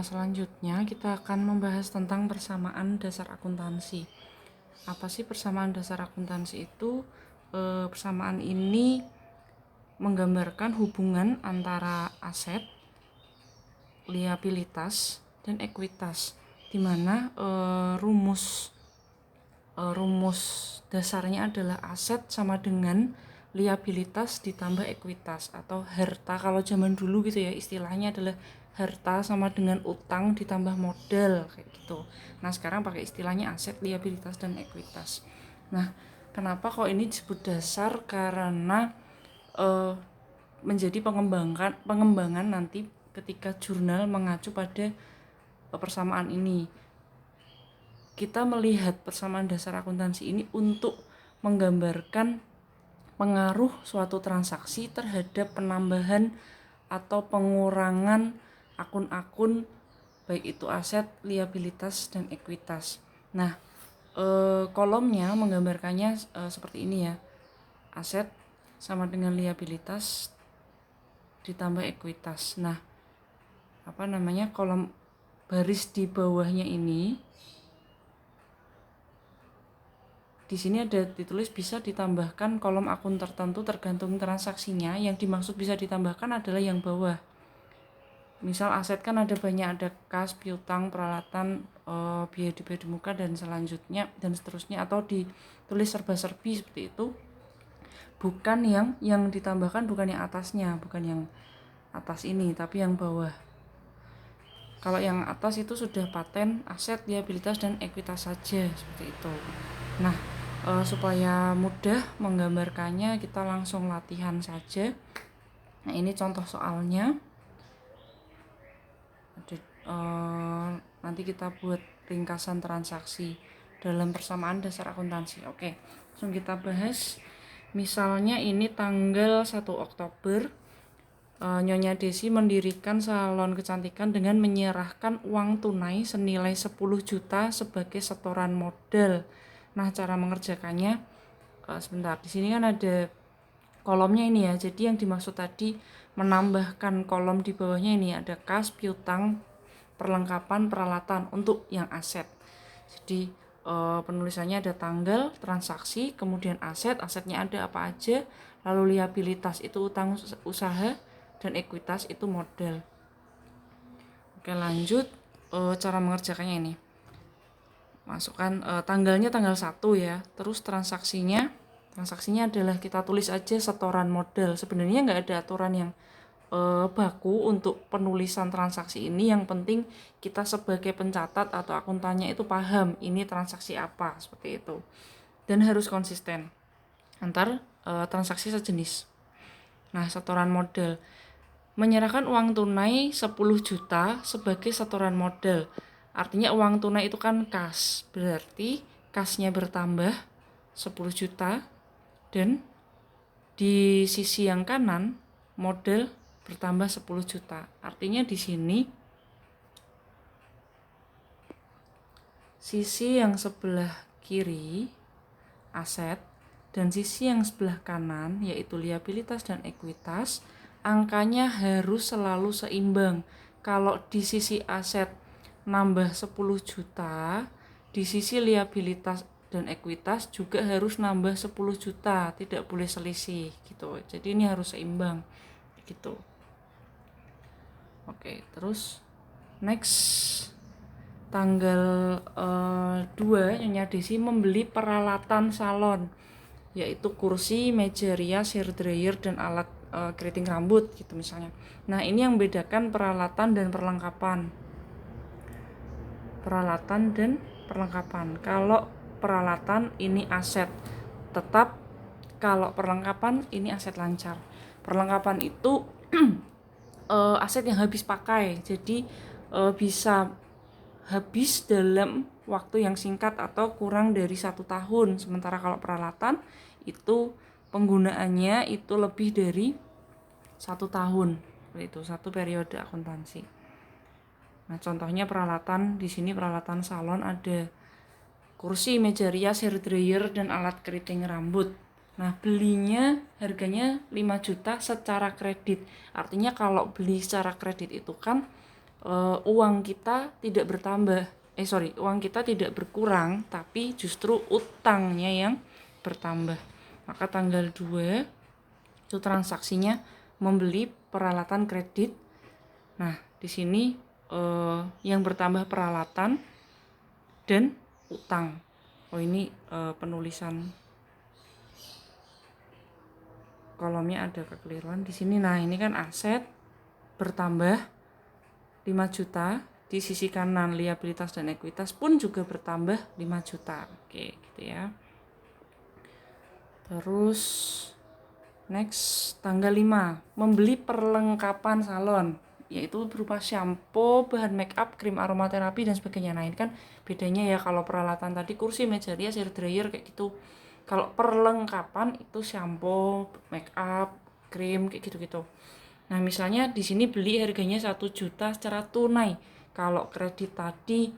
Selanjutnya kita akan membahas tentang persamaan dasar akuntansi. Apa sih persamaan dasar akuntansi itu? Persamaan ini menggambarkan hubungan antara aset, liabilitas, dan ekuitas, di mana rumus dasarnya adalah aset sama dengan liabilitas ditambah ekuitas atau harta. Kalau zaman dulu gitu ya, istilahnya adalah harta sama dengan utang ditambah modal kayak gitu. Nah, sekarang pakai istilahnya aset, liabilitas, dan ekuitas. Nah, kenapa kok ini disebut dasar? Karena menjadi pengembangan nanti ketika jurnal mengacu pada persamaan ini. Kita melihat persamaan dasar akuntansi ini untuk menggambarkan pengaruh suatu transaksi terhadap penambahan atau pengurangan akun-akun, baik itu aset, liabilitas, dan ekuitas. Nah, kolomnya menggambarkannya seperti ini ya. Aset sama dengan liabilitas ditambah ekuitas. Nah, kolom baris di bawahnya ini, di sini ada ditulis bisa ditambahkan kolom akun tertentu tergantung transaksinya. Yang dimaksud bisa ditambahkan adalah yang bawah. Misal aset kan ada banyak, ada kas, piutang, peralatan, biaya di muka, dan selanjutnya dan seterusnya, atau ditulis serba-serbi seperti itu. Bukan yang ditambahkan, bukan yang atasnya, bukan yang atas ini, tapi yang bawah. Kalau yang atas itu sudah paten, aset, liabilitas, dan ekuitas saja seperti itu. Nah, supaya mudah menggambarkannya, kita langsung latihan saja. Nah, ini contoh soalnya. Nanti kita buat ringkasan transaksi dalam persamaan dasar akuntansi. Oke, langsung kita bahas. Misalnya ini tanggal 1 Oktober, Nyonya Desi mendirikan salon kecantikan dengan menyerahkan uang tunai senilai 10 juta sebagai setoran modal. Nah, cara mengerjakannya sebentar. Di sini kan ada kolomnya ini ya. Jadi yang dimaksud tadi menambahkan kolom di bawahnya ini ada kas, piutang, perlengkapan, peralatan untuk yang aset. Jadi penulisannya ada tanggal, transaksi, kemudian aset, asetnya ada apa aja, lalu liabilitas itu utang usaha, dan ekuitas itu modal. Oke, lanjut. Cara mengerjakannya ini, masukkan tanggalnya tanggal 1 ya, terus transaksinya adalah kita tulis aja setoran modal. Sebenarnya nggak ada aturan yang baku untuk penulisan transaksi ini. Yang penting kita sebagai pencatat atau akuntannya itu paham ini transaksi apa, seperti itu, dan harus konsisten antar transaksi sejenis. Nah, setoran modal, menyerahkan uang tunai 10 juta sebagai setoran modal. Artinya uang tunai itu kan kas, berarti kasnya bertambah 10 juta, dan di sisi yang kanan modal bertambah 10 juta. Artinya di sini sisi yang sebelah kiri aset dan sisi yang sebelah kanan yaitu liabilitas dan ekuitas, angkanya harus selalu seimbang. Kalau di sisi aset nambah 10 juta, di sisi liabilitas dan ekuitas juga harus nambah 10 juta, tidak boleh selisih gitu. Jadi ini harus seimbang gitu. Oke, terus next, tanggal 2 Nyonya Desi membeli peralatan salon, yaitu kursi, meja rias, hair dryer, dan alat keriting rambut gitu misalnya. Nah, ini yang bedakan peralatan dan perlengkapan. Kalau peralatan ini aset tetap, kalau perlengkapan ini aset lancar. Perlengkapan itu aset yang habis pakai, jadi bisa habis dalam waktu yang singkat atau kurang dari 1 tahun. Sementara kalau peralatan itu penggunaannya itu lebih dari 1 tahun, itu 1 periode akuntansi. Nah, contohnya peralatan di sini, peralatan salon ada kursi, meja rias, hair dryer, dan alat keriting rambut. Nah, belinya harganya 5 juta secara kredit. Artinya kalau beli secara kredit itu kan uang kita tidak bertambah. Uang kita tidak berkurang, tapi justru utangnya yang bertambah. Maka tanggal 2 itu transaksinya membeli peralatan kredit. Nah, di sini yang bertambah peralatan dan utang. Ini penulisan kolomnya ada kekeliruan di sini. Nah, ini kan aset bertambah 5 juta, di sisi kanan liabilitas dan ekuitas pun juga bertambah 5 juta. Oke, gitu ya. Terus next tanggal 5, membeli perlengkapan salon, yaitu berupa shampoo, bahan make up, krim aromaterapi dan sebagainya. Nah, ini kan bedanya ya, kalau peralatan tadi kursi, meja rias, hair dryer kayak gitu. Kalau perlengkapan itu shampoo, make up, krim kayak gitu-gitu. Nah, misalnya di sini beli harganya 1 juta secara tunai. Kalau kredit tadi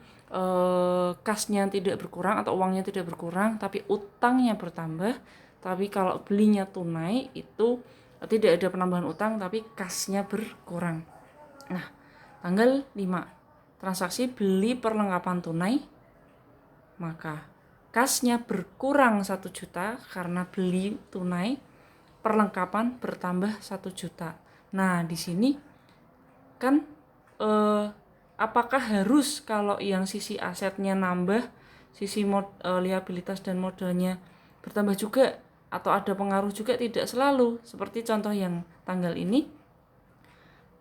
kasnya tidak berkurang atau uangnya tidak berkurang, tapi utangnya bertambah. Tapi kalau belinya tunai itu tidak ada penambahan utang, tapi kasnya berkurang. Nah, tanggal 5, transaksi beli perlengkapan tunai, maka kasnya berkurang 1 juta karena beli tunai, perlengkapan bertambah 1 juta. Nah, di sini kan apakah harus kalau yang sisi asetnya nambah, sisi liabilitas dan modalnya bertambah juga, atau ada pengaruh juga? Tidak selalu. Seperti contoh yang tanggal ini,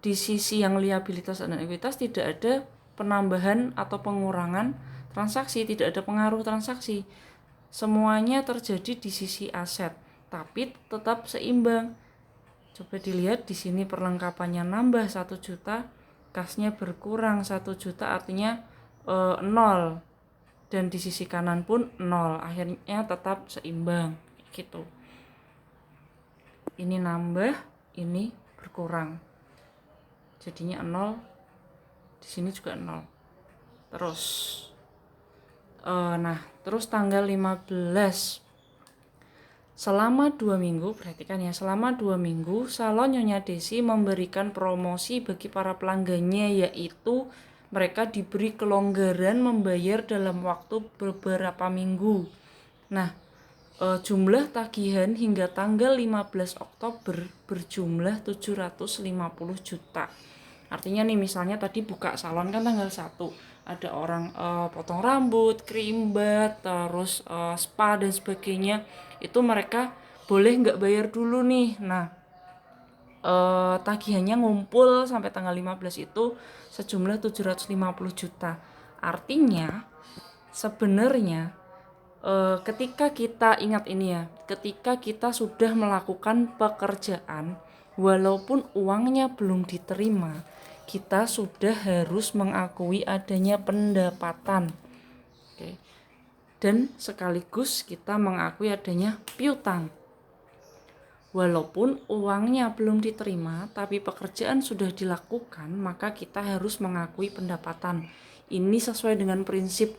di sisi yang liabilitas dan ekuitas tidak ada penambahan atau pengurangan transaksi, tidak ada pengaruh transaksi. Semuanya terjadi di sisi aset, tapi tetap seimbang. Coba dilihat di sini perlengkapannya nambah 1 juta, kasnya berkurang 1 juta, artinya 0. Dan di sisi kanan pun 0, akhirnya tetap seimbang gitu. Ini nambah, ini berkurang. Jadinya 0. Di sini juga 0. Terus terus tanggal 15, selama 2 minggu, perhatikan ya, selama 2 minggu salon Nyonya Desi memberikan promosi bagi para pelanggannya, yaitu mereka diberi kelonggaran membayar dalam waktu beberapa minggu. Nah, jumlah tagihan hingga tanggal 15 Oktober berjumlah 750 juta. Artinya nih, misalnya tadi buka salon kan tanggal 1, ada orang potong rambut, krimbat, terus spa dan sebagainya, itu mereka boleh nggak bayar dulu nih. Nah, tagihannya ngumpul sampai tanggal 15 itu sejumlah 750 juta. Artinya sebenarnya ketika kita ingat ini ya, ketika kita sudah melakukan pekerjaan, walaupun uangnya belum diterima, kita sudah harus mengakui adanya pendapatan. Oke. Dan sekaligus kita mengakui adanya piutang. Walaupun uangnya belum diterima, tapi pekerjaan sudah dilakukan, maka kita harus mengakui pendapatan. Ini sesuai dengan prinsip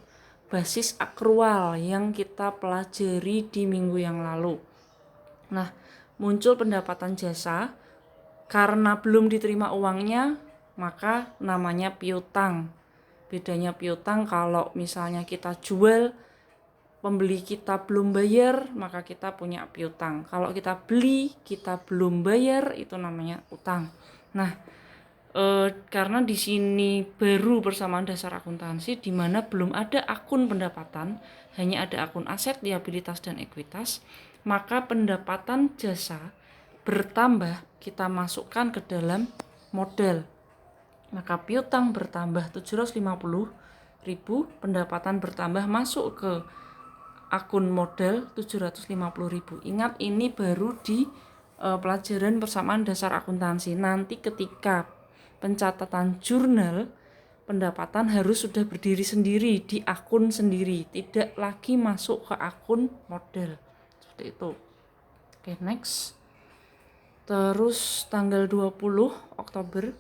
basis akrual yang kita pelajari di minggu yang lalu. Nah, muncul pendapatan jasa karena belum diterima uangnya, maka namanya piutang. Bedanya piutang, kalau misalnya kita jual, pembeli kita belum bayar, maka kita punya piutang. Kalau kita beli, kita belum bayar, itu namanya utang. Nah, karena di sini baru bersamaan dasar akuntansi, di mana belum ada akun pendapatan, hanya ada akun aset, liabilitas dan ekuitas, maka pendapatan jasa bertambah kita masukkan ke dalam modal. Maka piutang bertambah 750.000, pendapatan bertambah masuk ke akun modal 750.000. Ingat, ini baru di pelajaran persamaan dasar akuntansi. Nanti ketika pencatatan jurnal, pendapatan harus sudah berdiri sendiri di akun sendiri, tidak lagi masuk ke akun modal. Seperti itu. Oke, next. Terus tanggal 20 Oktober,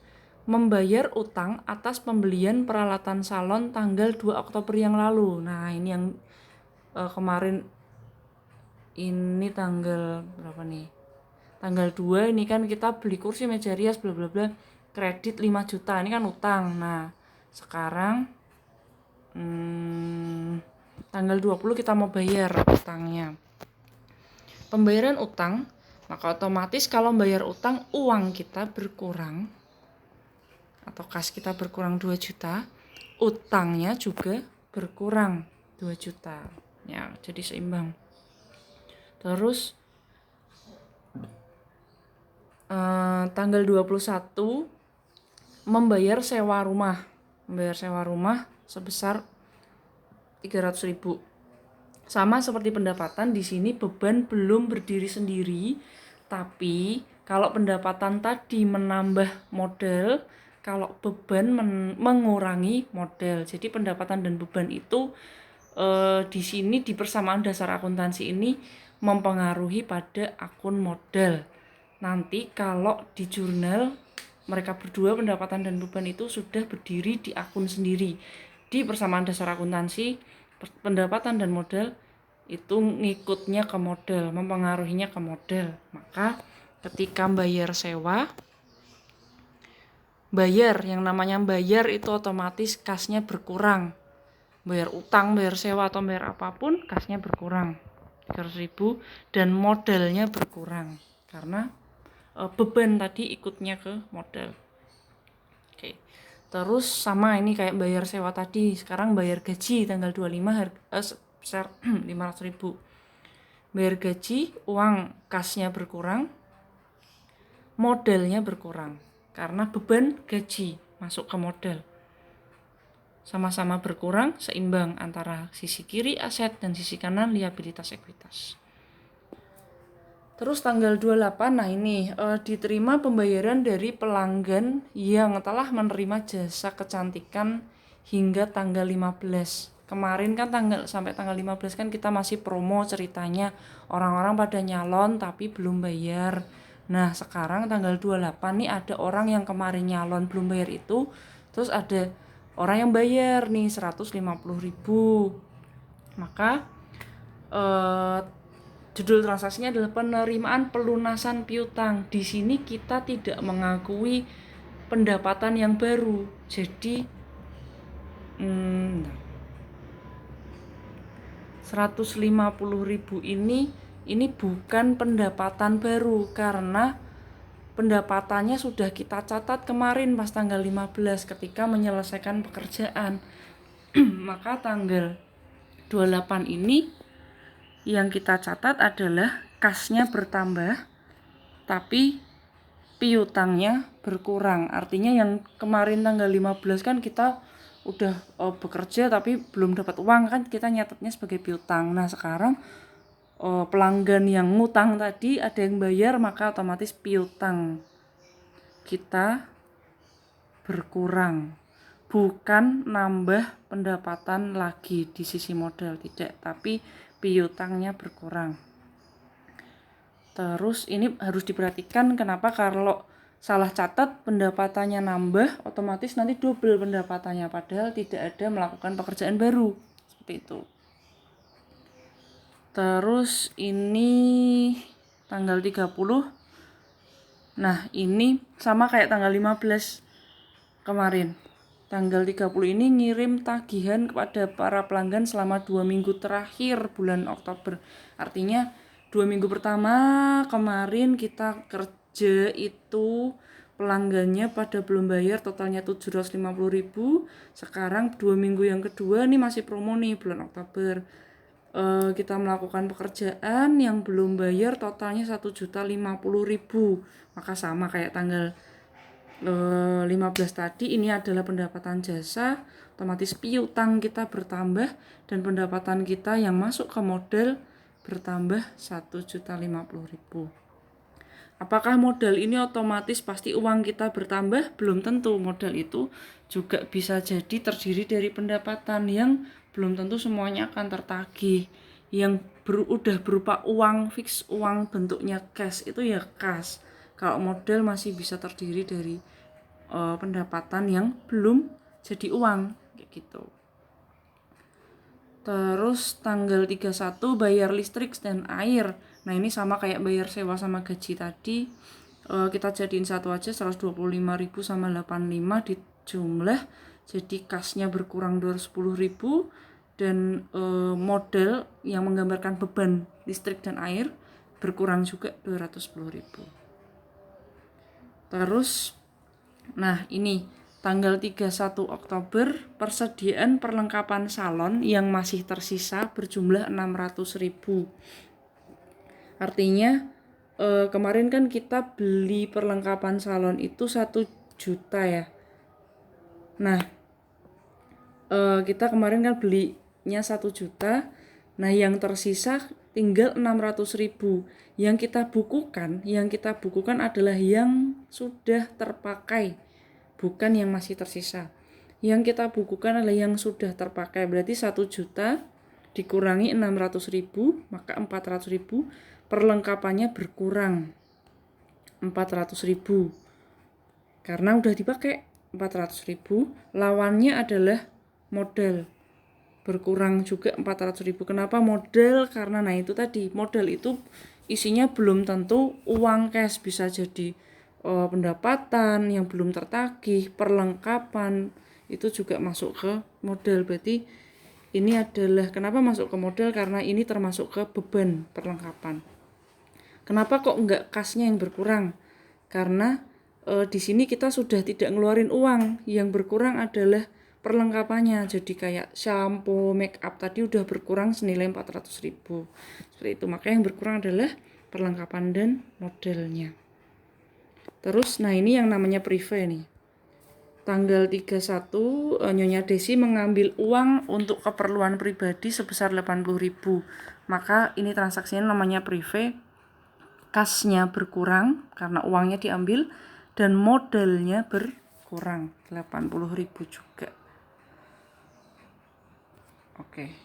membayar utang atas pembelian peralatan salon tanggal 2 Oktober yang lalu. Nah, ini yang kemarin, ini tanggal berapa nih? Tanggal 2 ini kan kita beli kursi, meja rias, bla bla bla. kredit 5 juta, ini kan utang. Nah, sekarang tanggal 20 kita mau bayar utangnya. Pembayaran utang, maka otomatis kalau bayar utang uang kita berkurang atau kas kita berkurang 2 juta, utangnya juga berkurang 2 juta. Ya, jadi seimbang. Terus tanggal 21 membayar sewa rumah. Membayar sewa rumah sebesar 300.000. Sama seperti pendapatan, di sini beban belum berdiri sendiri, tapi kalau pendapatan tadi menambah modal, kalau beban mengurangi modal. Jadi pendapatan dan beban itu di sini di persamaan dasar akuntansi ini mempengaruhi pada akun modal. Nanti kalau di jurnal mereka berdua pendapatan dan beban itu sudah berdiri di akun sendiri. Di persamaan dasar akuntansi, pendapatan dan modal itu ngikutnya ke modal, mempengaruhinya ke modal. Maka ketika bayar sewa, yang namanya bayar itu otomatis kasnya berkurang. Bayar utang, bayar sewa atau bayar apapun, kasnya berkurang 300.000 dan modalnya berkurang karena beban tadi ikutnya ke modal. Oke. Terus sama ini kayak bayar sewa tadi, sekarang bayar gaji tanggal 25 sebesar 500.000. Bayar gaji, uang kasnya berkurang, modalnya berkurang karena beban gaji masuk ke modal. Sama-sama berkurang, seimbang antara sisi kiri aset dan sisi kanan liabilitas ekuitas. Terus tanggal 28, nah ini diterima pembayaran dari pelanggan yang telah menerima jasa kecantikan hingga tanggal 15. Kemarin kan sampai tanggal 15 kan kita masih promo ceritanya, orang-orang pada nyalon tapi belum bayar. Nah sekarang tanggal 28 nih ada orang yang kemarin nyalon belum bayar itu, terus ada orang yang bayar nih 150.000. Maka judul transaksinya adalah penerimaan pelunasan piutang. Di sini kita tidak mengakui pendapatan yang baru. Jadi 150.000 ini bukan pendapatan baru karena pendapatannya sudah kita catat kemarin pas tanggal 15 ketika menyelesaikan pekerjaan. Maka tanggal 28 ini yang kita catat adalah kasnya bertambah tapi piutangnya berkurang. Artinya yang kemarin tanggal 15 kan kita udah bekerja tapi belum dapat uang, kan kita nyatetnya sebagai piutang. Nah sekarang pelanggan yang ngutang tadi ada yang bayar, maka otomatis piutang kita berkurang, bukan nambah pendapatan lagi di sisi modal, tidak, tapi piutangnya berkurang. Terus ini harus diperhatikan kenapa kalau salah catat pendapatannya nambah, otomatis nanti double pendapatannya padahal tidak ada melakukan pekerjaan baru, seperti itu. Terus ini tanggal 30. Nah, ini sama kayak tanggal 15 kemarin. Tanggal 30 ini ngirim tagihan kepada para pelanggan selama 2 minggu terakhir bulan Oktober. Artinya 2 minggu pertama kemarin kita kerja itu pelanggannya pada belum bayar, totalnya 750.000. Sekarang 2 minggu yang kedua ini masih promo nih bulan Oktober. Kita melakukan pekerjaan yang belum bayar, totalnya 1.050.000. Maka sama kayak tanggal 15 tadi, ini adalah pendapatan jasa, otomatis piutang kita bertambah dan pendapatan kita yang masuk ke modal bertambah 1.050.000. Apakah modal ini otomatis pasti uang kita bertambah? Belum tentu. Modal itu juga bisa jadi terdiri dari pendapatan yang belum tentu semuanya akan tertagih. Yang udah berupa uang fix, uang bentuknya cash itu ya cash. Kalau modal masih bisa terdiri dari pendapatan yang belum jadi uang, kayak gitu. Terus tanggal 31 bayar listrik dan air. Nah ini sama kayak bayar sewa sama gaji tadi. kita jadiin satu aja, 125.000 sama 85 dijumlah jadi kasnya berkurang 210.000 dan model yang menggambarkan beban listrik dan air berkurang juga 210.000. Terus nah ini tanggal 31 Oktober persediaan perlengkapan salon yang masih tersisa berjumlah 600.000. Artinya kemarin kan kita beli perlengkapan salon itu 1 juta ya. Nah kita kemarin kan belinya 1 juta. Nah yang tersisa tinggal 600.000. Yang kita bukukan adalah yang sudah terpakai, bukan yang masih tersisa. Yang kita bukukan adalah yang sudah terpakai. Berarti 1 juta dikurangi 600.000, maka 400.000. Perlengkapannya berkurang 400.000 karena udah dipakai 400.000. Lawannya adalah modal, berkurang juga 400.000. Kenapa modal? Karena nah itu tadi, modal itu isinya belum tentu uang cash, bisa jadi pendapatan yang belum tertagih, perlengkapan itu juga masuk ke modal. Berarti ini adalah kenapa masuk ke modal, karena ini termasuk ke beban perlengkapan. Kenapa kok enggak kasnya yang berkurang? Karena di sini kita sudah tidak ngeluarin uang, yang berkurang adalah perlengkapannya. Jadi kayak shampoo, make up tadi udah berkurang senilai 400.000. Seperti itu. Maka yang berkurang adalah perlengkapan dan modelnya. Terus nah ini yang namanya prive nih. Tanggal 31 Nyonya Desi mengambil uang untuk keperluan pribadi sebesar 80.000. Maka ini transaksinya namanya prive. Kasnya berkurang karena uangnya diambil dan modalnya berkurang 80.000 juga. Oke.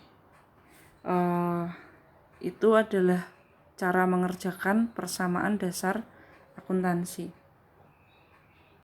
Itu adalah cara mengerjakan persamaan dasar akuntansi.